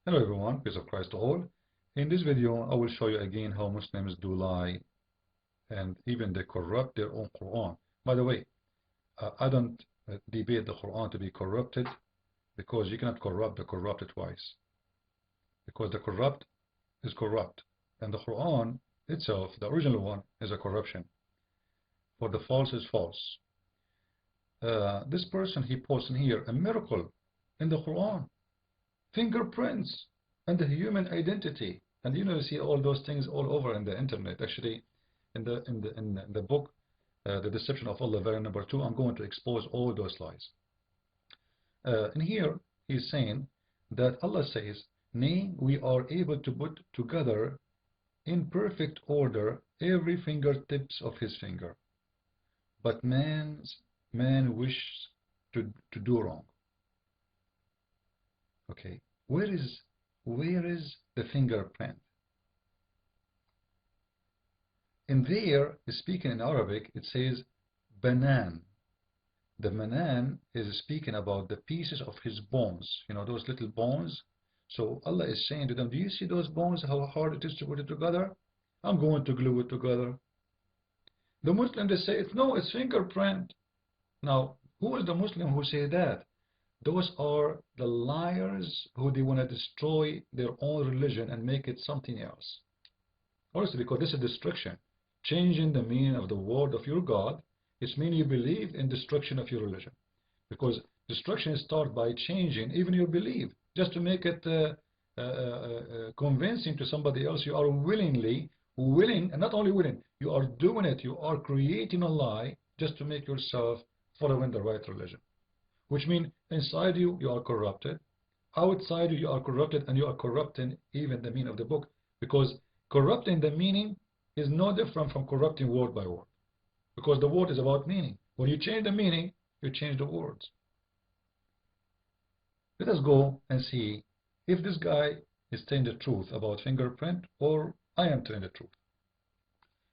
Hello everyone, peace of Christ to all. In this video I will show you again how Muslims do lie and even they corrupt their own Quran. By the way, I don't debate the Quran to be corrupted, because you cannot corrupt the corrupted twice. Because the corrupt is corrupt, and the Quran itself, the original one, is a corruption. For the false is false. This person, he posts in here a miracle in the Quran. Fingerprints and the human identity, and you see all those things all over in the internet. Actually, in the book, The Deception of Allah, very number 2, I'm going to expose all those lies. And here he's saying that Allah says, "Nay, we are able to put together in perfect order every fingertips of his finger, but man wishes to do wrong." Okay, where is the fingerprint? In there, speaking in Arabic, it says banan. The banan is speaking about the pieces of his bones, those little bones. So Allah is saying to them, do you see those bones, how hard it is to put it together? I'm going to glue it together. The Muslims, they say, no, it's fingerprint. Now, who is the Muslim who say that? Those are the liars who they want to destroy their own religion and make it something else. Honestly, because this is destruction. Changing the meaning of the word of your God, it's meaning you believe in destruction of your religion. Because destruction is started by changing even your belief, just to make it convincing to somebody else. You are willing, and not only willing, you are doing it, you are creating a lie just to make yourself following the right religion. Which means inside you, you are corrupted. Outside you, you are corrupted, and you are corrupting even the meaning of the book. Because corrupting the meaning is no different from corrupting word by word. Because the word is about meaning. When you change the meaning, you change the words. Let us go and see if this guy is telling the truth about fingerprint, or I am telling the truth.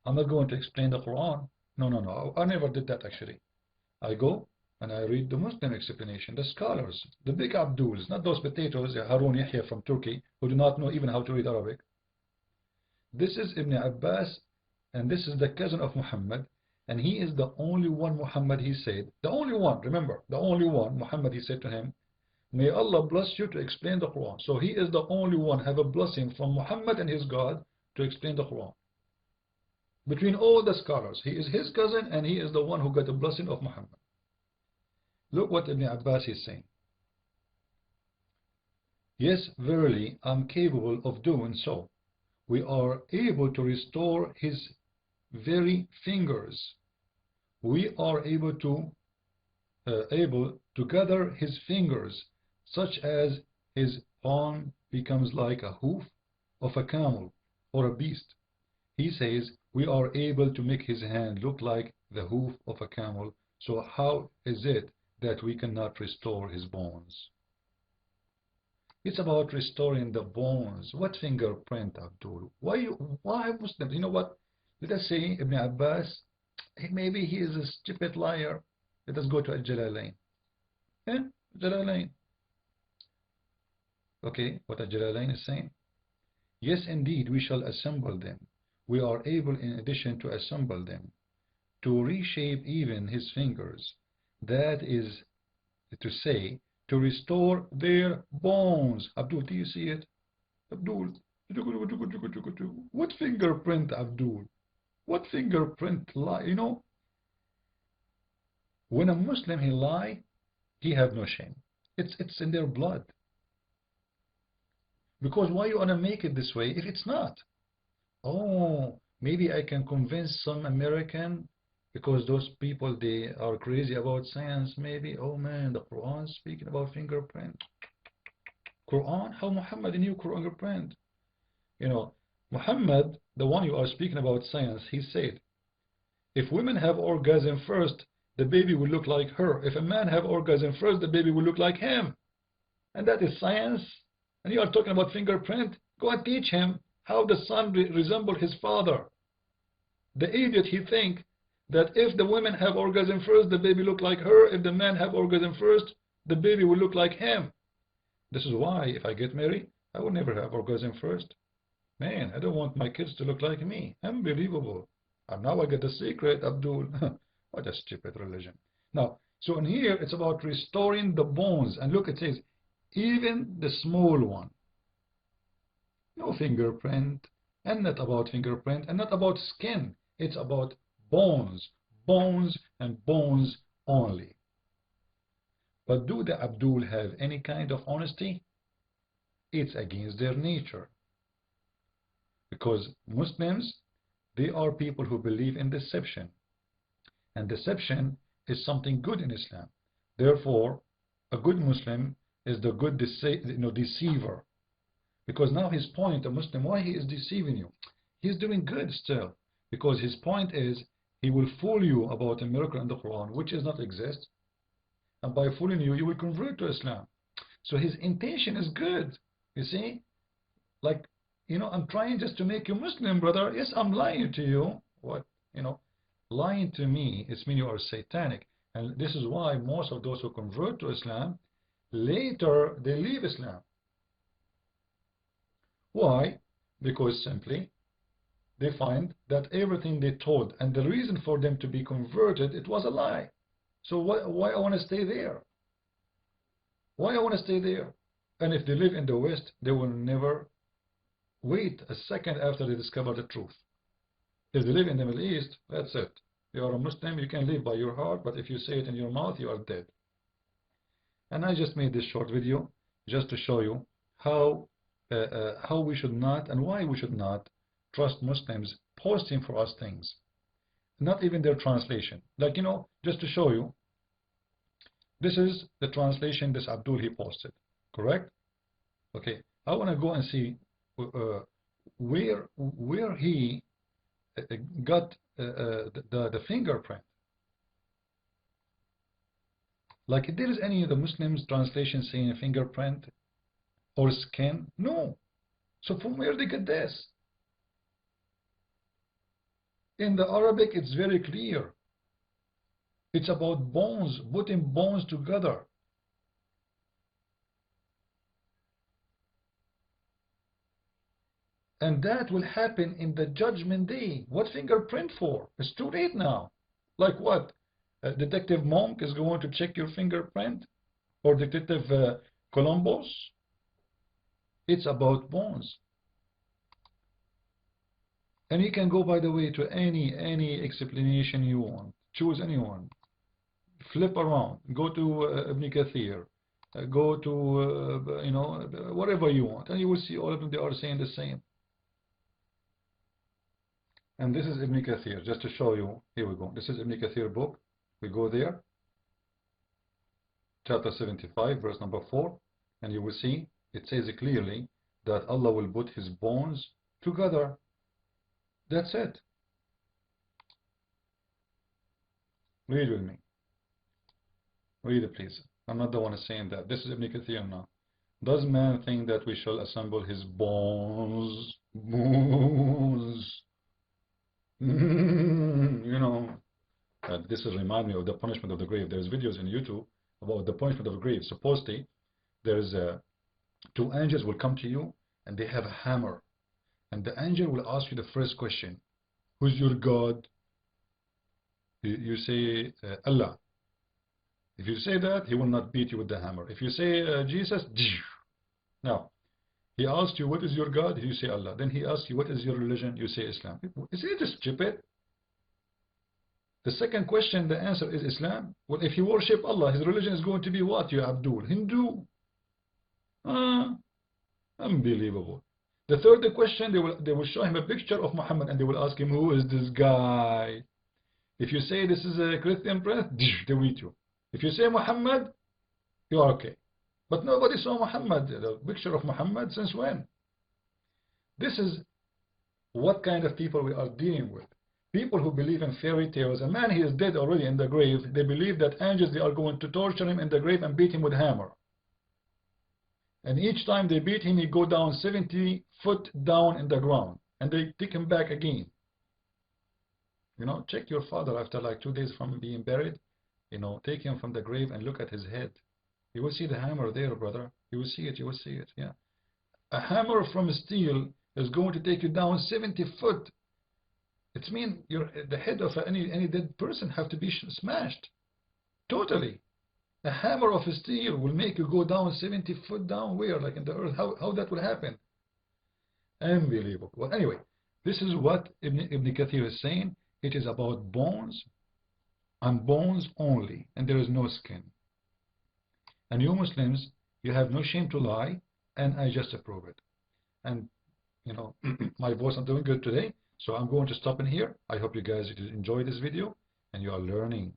I'm not going to explain the Quran. No. I never did that actually. I go and I read the Muslim explanation, the scholars, the big Abduls, not those potatoes, Harun Yahya from Turkey, who do not know even how to read Arabic. This is Ibn Abbas, and this is the cousin of Muhammad, and he is the only one Muhammad, he said, the only one, remember, the only one Muhammad, he said to him, may Allah bless you to explain the Quran. So he is the only one have a blessing from Muhammad and his God to explain the Quran. Between all the scholars, he is his cousin, and he is the one who got the blessing of Muhammad. Look what Ibn Abbas is saying. Yes, verily, I'm capable of doing so. We are able to restore his very fingers. We are able to gather his fingers, such as his palm becomes like a hoof of a camel or a beast. He says we are able to make his hand look like the hoof of a camel. So how is it that we cannot restore his bones? It's about restoring the bones. What fingerprint, Abdul? Why Muslims? You know what? Let us say Ibn Abbas, maybe he is a stupid liar. Let us go to Al-Jalalain. Jalalain. Okay, what Al-Jalalain is saying? Yes, indeed, we shall assemble them. We are able, in addition to assemble them, to reshape even his fingers. That is to say, to restore their bones. Abdul, do you see it? Abdul, what fingerprint, Abdul? What fingerprint lie? When a Muslim he lie, he have no shame. It's in their blood. Because why you wanna make it this way if it's not? Oh, maybe I can convince some American, because those people, they are crazy about science, maybe. Oh man, the Quran speaking about fingerprint. Quran? How Muhammad knew fingerprint? Muhammad, the one you are speaking about science, he said, if women have orgasm first, the baby will look like her. If a man have orgasm first, the baby will look like him. And that is science. And you are talking about fingerprint? Go and teach him how the son resembled his father. The idiot, he think that if the women have orgasm first, the baby look like her. If the man have orgasm first, the baby will look like him. This is why if I get married, I will never have orgasm first. Man, I don't want my kids to look like me. Unbelievable. And now I get the secret, Abdul. What a stupid religion. Now, so in here, it's about restoring the bones. And look, it says, even the small one. No fingerprint, and not about fingerprint, and not about skin. It's about bones. Bones and bones only. But do the Abdul have any kind of honesty? It's against their nature. Because Muslims, they are people who believe in deception. And deception is something good in Islam. Therefore, a good Muslim is the good deceiver. Because now his point, a Muslim, why he is deceiving you? He's doing good still. Because his point is, he will fool you about a miracle in the Quran, which does not exist. And by fooling you, you will convert to Islam. So his intention is good. You see? Like, I'm trying just to make you Muslim, brother. Yes, I'm lying to you. What? Lying to me, it's mean you are satanic. And this is why most of those who convert to Islam, later they leave Islam. Why? Because simply, they find that everything they told and the reason for them to be converted, it was a lie. So why I want to stay there? Why I want to stay there? And if they live in the West, they will never wait a second after they discover the truth. If they live in the Middle East, that's it. You are a Muslim, you can live by your heart, but if you say it in your mouth, you are dead. And I just made this short video just to show you how we should not and why we should not trust Muslims posting for us things. Not even their translation. Like, just to show you, this is the translation this Abdul he posted. Correct? Okay. I want to go and see where he got the fingerprint. Like, if there is any of the Muslims translation saying fingerprint or skin? No. So from where they get this? In the Arabic, it's very clear. It's about bones, putting bones together. And that will happen in the judgment day. What fingerprint for? It's too late now. Like what? Detective Monk is going to check your fingerprint? Or Detective Columbus? It's about bones. And you can go, by the way, to any explanation you want. Choose anyone. Flip around. Go to Ibn Kathir. Go to, whatever you want. And you will see all of them, they are saying the same. And this is Ibn Kathir, just to show you. Here we go. This is Ibn Kathir book. We go there. Chapter 75, verse number 4. And you will see, it says clearly that Allah will put his bones together. That's it. Read with me. Read it, please. I'm not the one saying that. This is Ibn Kathir now. Does man think that we shall assemble his bones? Bones. This will remind me of the punishment of the grave. There's videos in YouTube about the punishment of the grave. Supposedly, there's two angels will come to you and they have a hammer. And the angel will ask you the first question. Who's your God? You say Allah. If you say that, he will not beat you with the hammer. If you say Jesus, now, he asks you, what is your God? You say Allah. Then he asks you, what is your religion? You say Islam. Is it stupid? The second question, the answer is Islam. Well, if you worship Allah, his religion is going to be what, you Abdul? Hindu? Unbelievable. The third question, they will show him a picture of Muhammad and they will ask him, who is this guy? If you say this is a Christian prince, they will eat you. If you say Muhammad, you are okay. But nobody saw Muhammad, the picture of Muhammad, since when? This is what kind of people we are dealing with. People who believe in fairy tales. A man, he is dead already in the grave. They believe that angels, they are going to torture him in the grave and beat him with a hammer. And each time they beat him, he go down 70 foot down in the ground. And they take him back again. Check your father after like 2 days from being buried. Take him from the grave and look at his head. You will see the hammer there, brother. You will see it, yeah. A hammer from steel is going to take you down 70 foot. It means the head of any dead person have to be smashed totally. A hammer of steel will make you go down 70 foot down where, like in the earth. How that will happen? Unbelievable. Well, anyway, this is what Ibn Kathir is saying. It is about bones and bones only, and there is no skin. And you Muslims, you have no shame to lie, and I just approve it. And you know, my voice is not doing good today, so I'm going to stop in here. I hope you guys enjoy this video, and you are learning,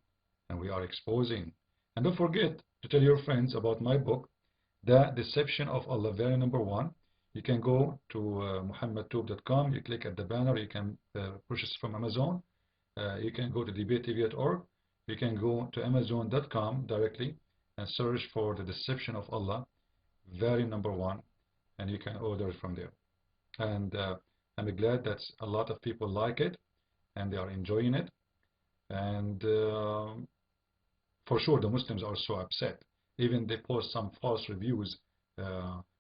and we are exposing. And don't forget to tell your friends about my book, The Deception of Allah, very number 1. You can go to muhammadtoub.com, you click at the banner, you can purchase from Amazon. You can go to debatetv.org, you can go to amazon.com directly and search for The Deception of Allah, very number 1, and you can order it from there. And I'm glad that a lot of people like it and they are enjoying it. And for sure the Muslims are so upset. Even they post some false reviews.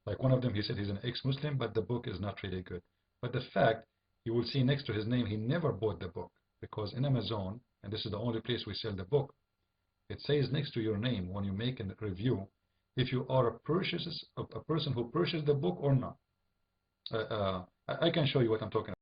Like one of them, he said he's an ex-Muslim, but the book is not really good. But the fact, you will see next to his name, he never bought the book. Because in Amazon, and this is the only place we sell the book, it says next to your name when you make a review, if you are a person who purchased the book or not. I can show you what I'm talking about.